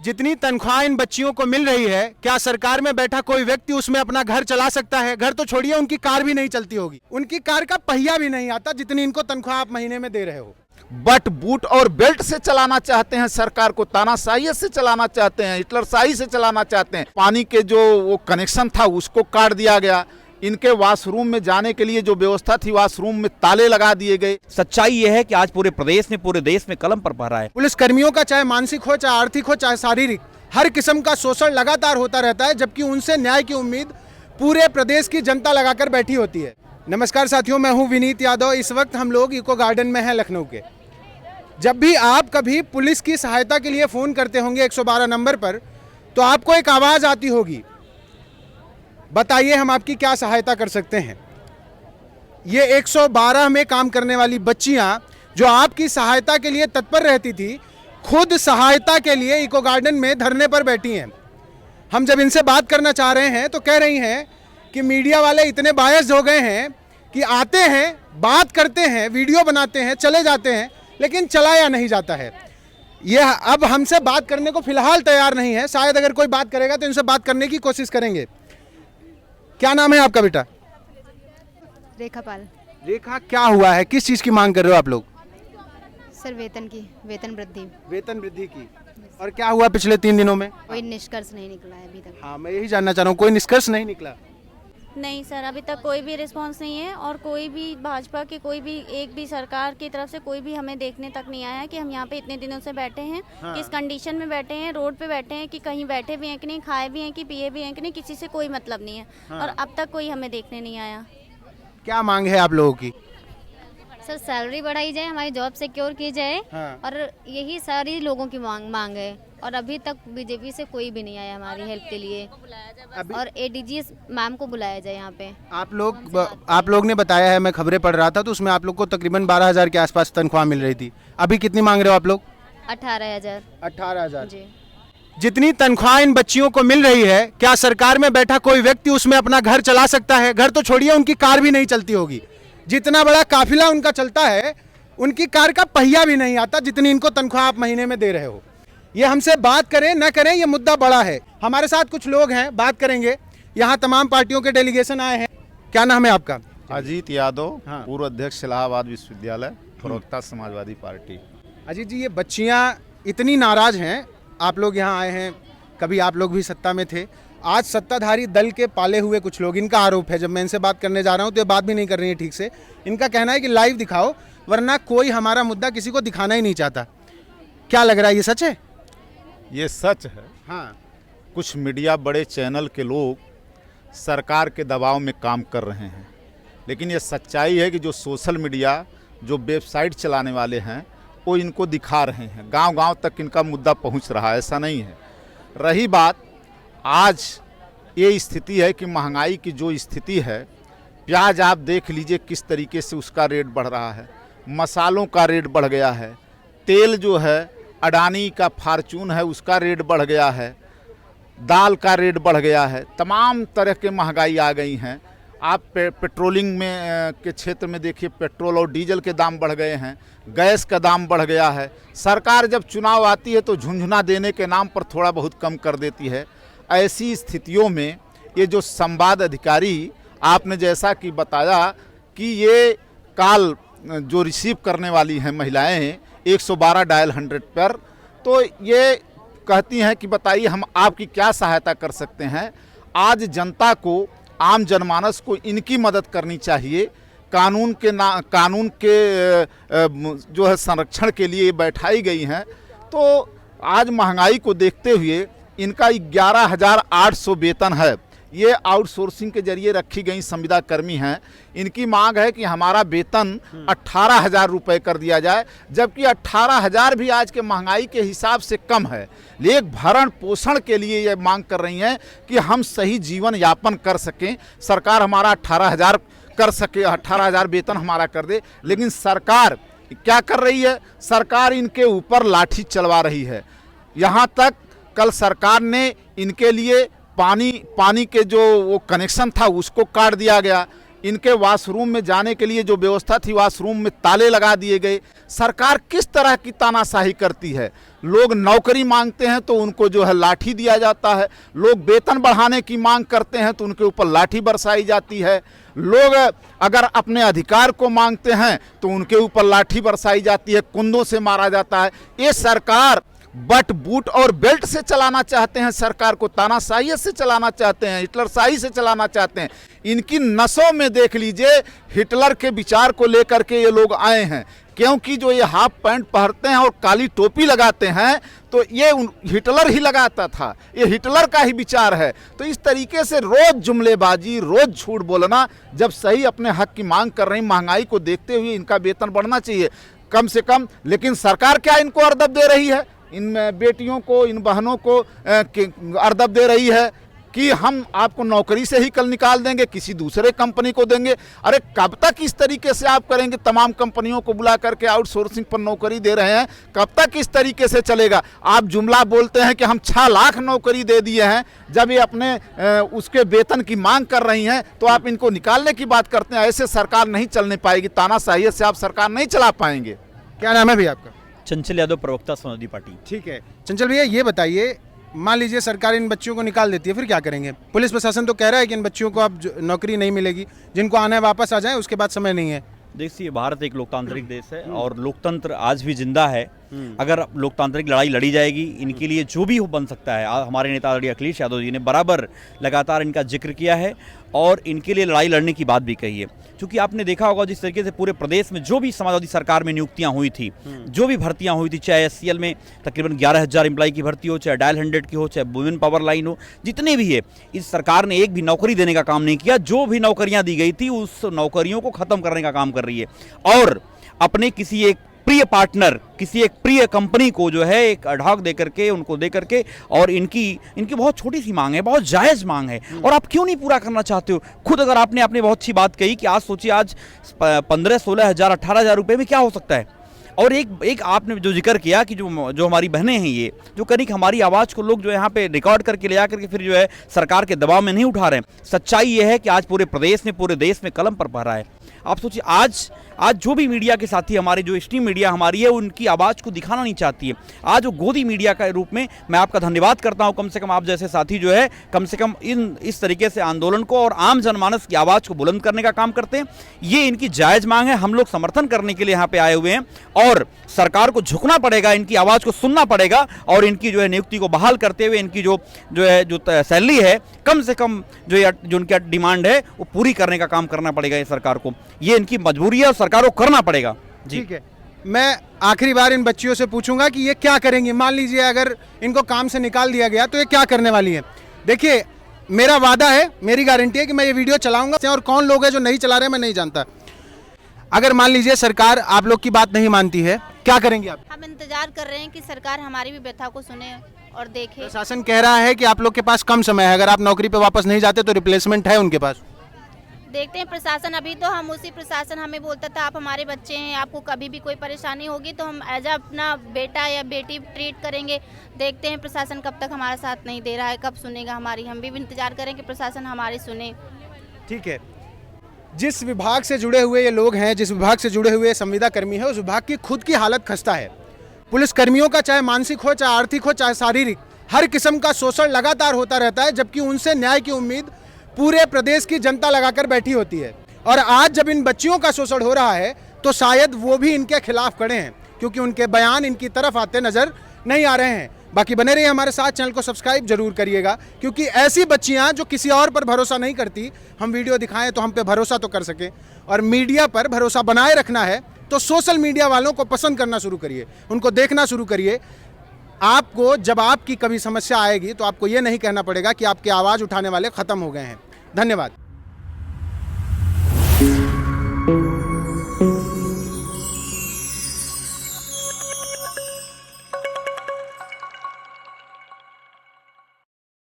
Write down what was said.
जितनी तनख्वाह इन बच्चियों को मिल रही है, क्या सरकार में बैठा कोई व्यक्ति उसमें अपना घर चला सकता है? घर तो छोड़िए, उनकी कार भी नहीं चलती होगी, उनकी कार का पहिया भी नहीं आता जितनी इनको तनख्वाह आप महीने में दे रहे हो। बट बूट और बेल्ट से चलाना चाहते हैं सरकार को, तानाशाही से चलाना चाहते हैं, हिटलरशाही से चलाना चाहते हैं। पानी के जो वो कनेक्शन था उसको काट दिया गया। इनके वॉशरूम में जाने के लिए जो व्यवस्था थी, वॉशरूम में ताले लगा दिए गए। सच्चाई यह है कि आज पूरे प्रदेश में, पूरे देश में कलम पर पहरा है। पुलिस कर्मियों का चाहे मानसिक हो, चाहे आर्थिक हो, चाहे शारीरिक, हर किस्म का शोषण लगातार होता रहता है, जबकि उनसे न्याय की उम्मीद पूरे प्रदेश की जनता लगाकर बैठी होती है। नमस्कार साथियों, मैं हूं विनीत यादव। इस वक्त हम लोग इको गार्डन में हैं लखनऊ के। जब भी आप कभी पुलिस की सहायता के लिए फ़ोन करते होंगे 112 नंबर पर, तो आपको एक आवाज़ आती होगी, बताइए हम आपकी क्या सहायता कर सकते हैं। ये 112 में काम करने वाली बच्चियां जो आपकी सहायता के लिए तत्पर रहती थी, खुद सहायता के लिए इको गार्डन में धरने पर बैठी हैं। हम जब इनसे बात करना चाह रहे हैं तो कह रही हैं कि मीडिया वाले इतने बायस हो गए हैं कि आते हैं, बात करते हैं, वीडियो बनाते हैं, चले जाते हैं, लेकिन चलाया नहीं जाता है। यह अब हमसे बात करने को फिलहाल तैयार नहीं है। शायद अगर कोई बात करेगा तो इनसे बात करने की कोशिश करेंगे। क्या नाम है आपका बेटा? रेखा पाल। रेखा, क्या हुआ है, किस चीज़ की मांग कर रहे हो आप लोग? सर वेतन की, वेतन वृद्धि। वेतन वृद्धि की। और क्या हुआ पिछले 3 दिनों में? कोई निष्कर्ष नहीं निकला है अभी तक। हाँ, मैं यही जानना चाह रहा हूँ, कोई निष्कर्ष नहीं निकला? नहीं सर, अभी तक कोई भी रिस्पांस नहीं है, और कोई भी भाजपा के कोई भी एक भी सरकार की तरफ से कोई भी हमें देखने तक नहीं आया है कि हम यहाँ पे इतने दिनों से बैठे हैं, हाँ। किस कंडीशन में बैठे हैं, रोड पे बैठे हैं कि कहीं बैठे भी हैं कि नहीं, खाए भी हैं कि पिए भी हैं कि नहीं, किसी से कोई मतलब नहीं है। हाँ। और अब तक कोई हमें देखने नहीं आया। क्या मांग है आप लोगों की? सर सैलरी बढ़ाई जाए, हमारी जॉब सिक्योर की जाए, हाँ। और यही सारी लोगों की मांग है। और अभी तक बीजेपी से कोई भी नहीं आया हमारी हेल्प के लिए। और एडीजी मैम को बुलाया जाए यहाँ पे। आप लोग ने बताया है, मैं खबरें पढ़ रहा था तो उसमें आप लोग को तकरीबन 12,000 के आसपास तनख्वाह मिल रही थी। अभी कितनी मांग रहे हो आप लोग? 18,000। 18,000 जी। जितनी तनख्वाह इन बच्चियों को मिल रही है, क्या सरकार में बैठा कोई व्यक्ति उसमें अपना घर चला सकता है? घर तो छोड़िए, उनकी कार भी नहीं चलती होगी, जितना बड़ा काफिला उनका चलता है, उनकी कार का पहिया भी नहीं आता जितनी इनको तनख्वाह आप महीने में दे रहे हो। ये हमसे बात करें न करें, ये मुद्दा बड़ा है। हमारे साथ कुछ लोग हैं, बात करेंगे। यहाँ तमाम पार्टियों के डेलीगेशन आए हैं। क्या नाम है आपका? अजीत यादव, हाँ। पूर्व अध्यक्ष इलाहाबाद विश्वविद्यालय, प्रवक्ता समाजवादी पार्टी। अजीत जी, ये बच्चियाँ इतनी नाराज हैं, आप लोग यहाँ आए हैं, कभी आप लोग भी सत्ता में थे, आज सत्ताधारी दल के पाले हुए कुछ लोग, इनका आरोप है, जब मैं इनसे बात करने जा रहा हूँ तो ये बात भी नहीं कर रही है ठीक से। इनका कहना है कि लाइव दिखाओ, वरना कोई हमारा मुद्दा किसी को दिखाना ही नहीं चाहता। क्या लग रहा है, ये सच है? ये सच है। हाँ। कुछ मीडिया, बड़े चैनल के लोग सरकार के दबाव में काम कर रहे हैं, लेकिन ये सच्चाई है कि जो सोशल मीडिया, जो वेबसाइट चलाने वाले हैं, वो इनको दिखा रहे हैं। गांव-गांव तक इनका मुद्दा पहुंच रहा है, ऐसा नहीं है। रही बात, आज ये स्थिति है कि महंगाई की जो स्थिति है, प्याज आप देख लीजिए किस तरीके से उसका रेट बढ़ रहा है, मसालों का रेट बढ़ गया है, तेल जो है अडानी का फॉर्चून है उसका रेट बढ़ गया है, दाल का रेट बढ़ गया है, तमाम तरह के महंगाई आ गई हैं। आप पेट्रोलिंग में के क्षेत्र में देखिए, पेट्रोल और डीजल के दाम बढ़ गए हैं, गैस का दाम बढ़ गया है। सरकार जब चुनाव आती है तो झुंझुना देने के नाम पर थोड़ा बहुत कम कर देती है। ऐसी स्थितियों में ये जो संवाद अधिकारी, आपने जैसा कि बताया कि ये कॉल जो रिसीव करने वाली हैं महिलाएं 112 डायल 100 पर, तो ये कहती हैं कि बताइए हम आपकी क्या सहायता कर सकते हैं। आज जनता को, आम जनमानस को इनकी मदद करनी चाहिए। कानून के जो है संरक्षण के लिए बैठाई गई हैं। तो आज महंगाई को देखते हुए इनका 11,800 वेतन है। ये आउटसोर्सिंग के जरिए रखी गई संविदा कर्मी हैं। इनकी मांग है कि हमारा वेतन 18,000 रुपये कर दिया जाए, जबकि 18,000 भी आज के महंगाई के हिसाब से कम है। लेकिन भरण पोषण के लिए ये मांग कर रही हैं कि हम सही जीवन यापन कर सकें, सरकार हमारा 18,000 कर सके, 18,000 वेतन हमारा कर दे। लेकिन सरकार क्या कर रही है? सरकार इनके ऊपर लाठी चलवा रही है। यहाँ तक कल सरकार ने इनके लिए पानी के जो वो कनेक्शन था उसको काट दिया गया। इनके वॉशरूम में जाने के लिए जो व्यवस्था थी, वॉशरूम में ताले लगा दिए गए। सरकार किस तरह की तानाशाही करती है? लोग नौकरी मांगते हैं तो उनको जो है लाठी दिया जाता है, लोग वेतन बढ़ाने की मांग करते हैं तो उनके ऊपर लाठी बरसाई जाती है, लोग अगर अपने अधिकार को मांगते हैं तो उनके ऊपर लाठी बरसाई जाती है, कुंदों से मारा जाता है। ये सरकार बट बूट और बेल्ट से चलाना चाहते हैं, सरकार को तानाशाही से चलाना चाहते हैं, हिटलरशाही से चलाना चाहते हैं। इनकी नसों में देख लीजिए हिटलर के विचार को लेकर के ये लोग आए हैं, क्योंकि जो ये हाफ पैंट पहनते हैं और काली टोपी लगाते हैं तो ये हिटलर ही लगाता था, ये हिटलर का ही विचार है। तो इस तरीके से रोज जुमलेबाजी, रोज झूठ बोलना, जब सही अपने हक की मांग कर रही, महंगाई को देखते हुए इनका वेतन बढ़ना चाहिए कम से कम। लेकिन सरकार क्या इनको अर्दब दे रही है, इन बेटियों को, इन बहनों को अर्दब दे रही है कि हम आपको नौकरी से ही कल निकाल देंगे, किसी दूसरे कंपनी को देंगे। अरे कब तक इस तरीके से आप करेंगे? तमाम कंपनियों को बुला करके आउटसोर्सिंग पर नौकरी दे रहे हैं, कब तक इस तरीके से चलेगा? आप जुमला बोलते हैं कि हम 6 लाख नौकरी दे दिए हैं, जब ये अपने उसके वेतन की मांग कर रही हैं तो आप इनको निकालने की बात करते हैं। ऐसे सरकार नहीं चलने पाएगी, तानाशाही से आप सरकार नहीं चला पाएंगे। क्या नाम है भैया आपका? चंचल यादव, प्रवक्ता समाजवादी पार्टी। ठीक है चंचल भैया, ये बताइए, मान लीजिए सरकार इन बच्चियों को निकाल देती है, फिर क्या करेंगे? पुलिस प्रशासन तो कह रहा है कि इन बच्चियों को अब नौकरी नहीं मिलेगी, जिनको आना है वापस आ जाएं, उसके बाद समय नहीं है। देखिए, भारत एक लोकतांत्रिक देश है और लोकतंत्र आज भी जिंदा है। अगर लोकतांत्रिक लड़ाई लड़ी जाएगी, इनके लिए जो भी हो बन सकता है। हमारे नेता आदरणीय अखिलेश यादव जी ने बराबर लगातार इनका जिक्र किया है और इनके लिए लड़ाई लड़ने की बात भी कही है। क्योंकि आपने देखा होगा जिस तरीके से पूरे प्रदेश में जो भी समाजवादी सरकार में नियुक्तियां हुई थी, जो भी भर्तियां हुई थी, चाहे SCL में तकरीबन 11,000 एम्प्लॉय की भर्ती हो, चाहे डायल 100 की हो, चाहे वुमेन पावर लाइन हो, जितने भी है, इस सरकार ने एक भी नौकरी देने का काम नहीं किया। जो भी नौकरियां दी गई थी उस नौकरियों को खत्म करने का काम कर रही है और अपने किसी एक प्रिय पार्टनर, किसी एक प्रिय कंपनी को जो है एक अढ़ाक दे करके, उनको दे करके, और इनकी बहुत छोटी सी मांग है, बहुत जायज़ मांग है, और आप क्यों नहीं पूरा करना चाहते हो? खुद अगर आपने बहुत अच्छी बात कही कि आज सोचिए, आज 15-16 हज़ार, 18,000 रुपये में क्या हो सकता है। और एक आपने जो जिक्र किया कि जो हमारी बहनें हैं, ये जो करीब हमारी आवाज़ को लोग जो यहाँ पे रिकॉर्ड करके ले जाकर के फिर जो है सरकार के दबाव में नहीं उठा रहे हैं। सच्चाई ये है कि आज पूरे प्रदेश में, पूरे देश में कलम पर पहरा है। आप सोचिए, आज जो भी मीडिया के साथी हमारे, जो स्ट्रीम मीडिया हमारी है, उनकी आवाज़ को दिखाना नहीं चाहती है। आज वो गोदी मीडिया का रूप में मैं आपका धन्यवाद करता हूं, कम से कम आप जैसे साथी जो है कम से कम इस तरीके से आंदोलन को और आम जनमानस की आवाज़ को बुलंद करने का काम करते हैं। ये इनकी जायज़ मांग है, हम लोग समर्थन करने के लिए यहाँ पे आए हुए हैं और सरकार को झुकना पड़ेगा, इनकी आवाज़ को सुनना पड़ेगा और इनकी जो है नियुक्ति को बहाल करते हुए इनकी जो सैलरी है, कम से कम जो उनकी डिमांड है वो पूरी करने का काम करना पड़ेगा ये सरकार को। ये इनकी मजबूरी है और सरकार को करना पड़ेगा। ठीक है, मैं आखिरी बार इन बच्चियों से पूछूंगा कि ये क्या करेंगी। मान लीजिए अगर इनको काम से निकाल दिया गया तो ये क्या करने वाली है। देखिए, मेरा वादा है, मेरी गारंटी है कि मैं ये वीडियो चलाऊंगा, और कौन लोग हैं जो नहीं चला रहे मैं नहीं जानता। अगर मान लीजिए सरकार आप लोग की बात नहीं मानती है, क्या करेंगे आप? हम इंतजार कर रहे हैं कि सरकार हमारी भी व्यथा को सुने और देखे। प्रशासन कह रहा है कि आप लोग के पास कम समय है, अगर आप नौकरी पे वापस नहीं जाते तो रिप्लेसमेंट है उनके पास। देखते हैं प्रशासन, अभी तो हम उसी प्रशासन हमें बोलता था आप हमारे बच्चे हैं, आपको कभी भी कोई परेशानी होगी तो हम एज अपना बेटा या बेटी ट्रीट करेंगे। देखते हैं प्रशासन कब तक हमारा साथ नहीं दे रहा है, कब सुनेगा हमारी। हम भी इंतजार करें कि प्रशासन हमारी सुने। ठीक है, जिस विभाग से जुड़े हुए ये लोग हैं, जिस विभाग से जुड़े हुए संविदा कर्मी है, उस विभाग की खुद की हालत खस्ता है। पुलिस कर्मियों का चाहे मानसिक हो, चाहे आर्थिक हो, चाहे शारीरिक, हर किस्म का शोषण लगातार होता रहता है, जबकि उनसे न्याय की उम्मीद पूरे प्रदेश की जनता लगाकर बैठी होती है। और आज जब इन बच्चियों का शोषण हो रहा है तो शायद वो भी इनके खिलाफ खड़े हैं, क्योंकि उनके बयान इनकी तरफ आते नजर नहीं आ रहे हैं। बाकी बने रहिए हमारे साथ, चैनल को सब्सक्राइब जरूर करिएगा, क्योंकि ऐसी बच्चियां जो किसी और पर भरोसा नहीं करती, हम वीडियो दिखाएं तो हम पे भरोसा तो कर सकें। और मीडिया पर भरोसा बनाए रखना है तो सोशल मीडिया वालों को पसंद करना शुरू करिए, उनको देखना शुरू करिए। आपको जब आपकी कभी समस्या आएगी तो आपको ये नहीं कहना पड़ेगा कि आपकी आवाज़ उठाने वाले ख़त्म हो गए हैं। धन्यवाद।